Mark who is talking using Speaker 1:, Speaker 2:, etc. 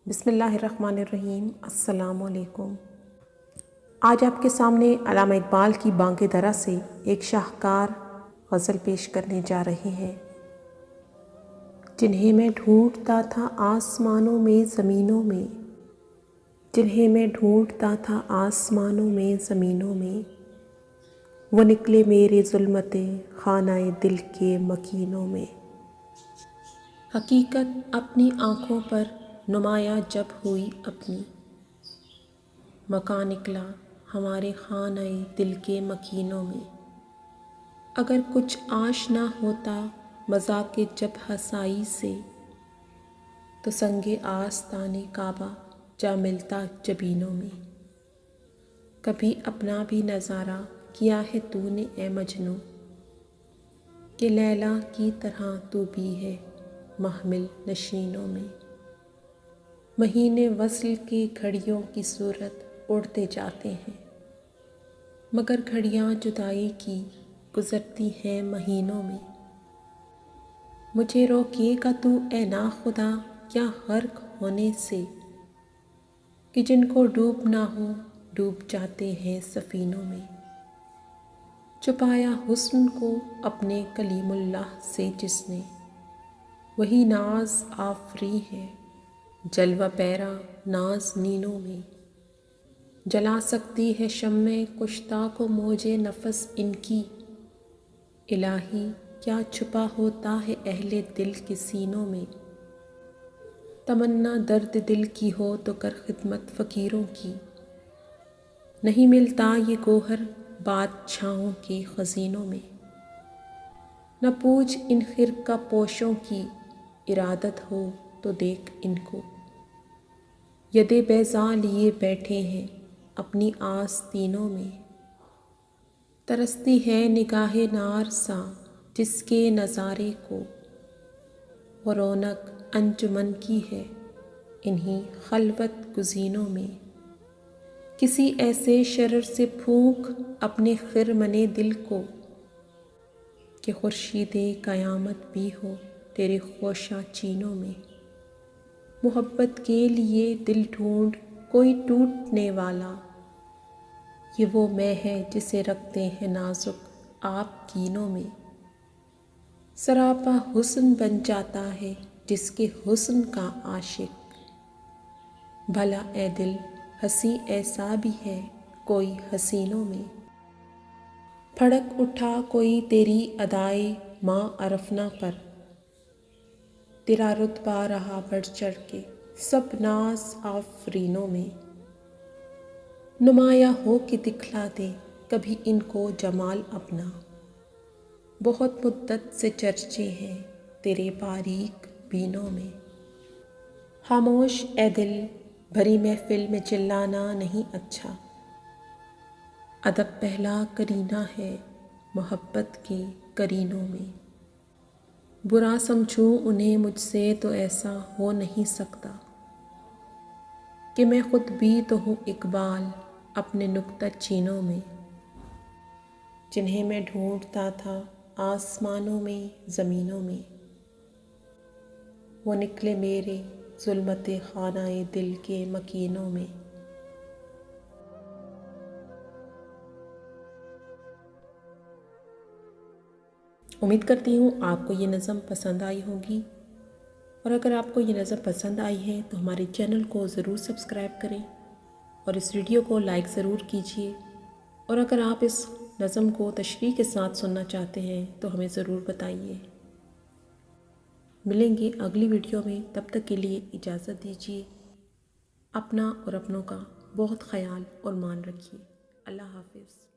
Speaker 1: بسم اللہ الرحمن الرحیم۔ السلام علیکم۔ آج آپ کے سامنے علامہ اقبال کی بانگ درا سے ایک شاہکار غزل پیش کرنے جا رہے ہیں۔ جنہیں میں ڈھونڈتا تھا آسمانوں میں زمینوں میں، جنہیں میں ڈھونڈتا تھا آسمانوں میں زمینوں میں، وہ نکلے میرے ظلمت خانہ دل کے مکینوں میں۔ حقیقت اپنی آنکھوں پر نمایاں جب ہوئی اپنی، مکاں نکلا ہمارے خانہ دل کے مکینوں میں۔ اگر کچھ آشنا ہوتا مذاق جب ہسائی سے، تو سنگ آستان کعبہ جا ملتا جبینوں میں۔ کبھی اپنا بھی نظارہ کیا ہے تو نے اے مجنوں، کہ لیلی کی طرح تو بھی ہے محمل نشینوں میں۔ مہینے وصل کی گھڑیوں کی صورت اڑتے جاتے ہیں، مگر گھڑیاں جدائی کی گزرتی ہیں مہینوں میں۔ مجھے روکے گا تو اے ناخدا کیا غرق ہونے سے، کہ جن کو ڈوبنا ہو ڈوب جاتے ہیں سفینوں میں۔ چھپایا حسن کو اپنے کلیم اللہ سے جس نے، وہی ناز آفری ہے جلوہ پیرا نازنینوں میں۔ جلا سکتی ہے شمع کشتہ کو موج نفس ان کی، الہی کیا چھپا ہوتا ہے اہل دل کے سینوں میں۔ تمنا درد دل کی ہو تو کر خدمت فقیروں کی، نہیں ملتا یہ گوہر بادشاہوں کے خزینوں میں۔ نہ پوچھ ان خرقہ پوشوں کی ارادت ہو تو دیکھ ان کو، ید بیضا لیے بیٹھے ہیں اپنی آستینوں میں۔ ترستی ہے نگاہ نار سا جس کے نظارے کو، وہ رونق انجمن کی ہے انہی خلوت گزینوں میں۔ کسی ایسے شرر سے پھونک اپنے خرمن دل کو، کہ خورشید قیامت بھی ہو تیرے خوشہ چینوں میں۔ محبت کے لیے دل ڈھونڈ کوئی ٹوٹنے والا، یہ وہ میں ہے جسے رکھتے ہیں نازک آپ کینوں میں۔ سراپا حسن بن جاتا ہے جس کے حسن کا عاشق، بھلا اے دل ہنسی ایسا بھی ہے کوئی حسینوں میں۔ بھڑک اٹھا کوئی تیری ادائے ما عرفنا پر، تیرا رتبہ رہا بڑھ چڑھ کے سب ناز آفرینوں میں۔ نمایاں ہو کے دکھلا دے کبھی ان کو جمال اپنا، بہت مدت سے چرچے ہیں تیرے باریک بینوں میں۔ خاموش اے دل بھری محفل میں چلانا نہیں اچھا، ادب پہلا کرینہ ہے محبت کے کرینوں میں۔ برا سمجھوں انہیں مجھ سے تو ایسا ہو نہیں سکتا، کہ میں خود بھی تو ہوں اقبال اپنے نکتہ چینوں میں۔ جنہیں میں ڈھونڈتا تھا آسمانوں میں زمینوں میں، وہ نکلے میرے ظلمت خانہ دل کے مکینوں میں۔ امید کرتی ہوں آپ کو یہ نظم پسند آئی ہوگی، اور اگر آپ کو یہ نظم پسند آئی ہے تو ہمارے چینل کو ضرور سبسکرائب کریں اور اس ویڈیو کو لائک ضرور کیجیے، اور اگر آپ اس نظم کو تشریح کے ساتھ سننا چاہتے ہیں تو ہمیں ضرور بتائیے۔ ملیں گے اگلی ویڈیو میں، تب تک کے لیے اجازت دیجیے۔ اپنا اور اپنوں کا بہت خیال اور مان رکھیے۔ اللہ حافظ۔